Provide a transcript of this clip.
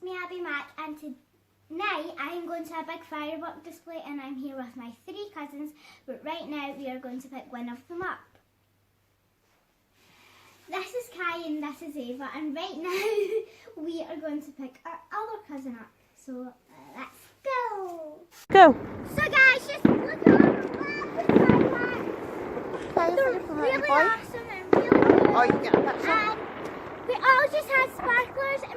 me, Abby Mac, and tonight I am going to a big firework display and I'm here with my 3 cousins, but right now we are going to pick one of them up. This is Kai and this is Ava, and right now we are going to pick our other cousin up. So let's go! Go! So guys, just look at the fireworks. They're really awesome and really good. Oh, you get a picture? And we all just had sparklers and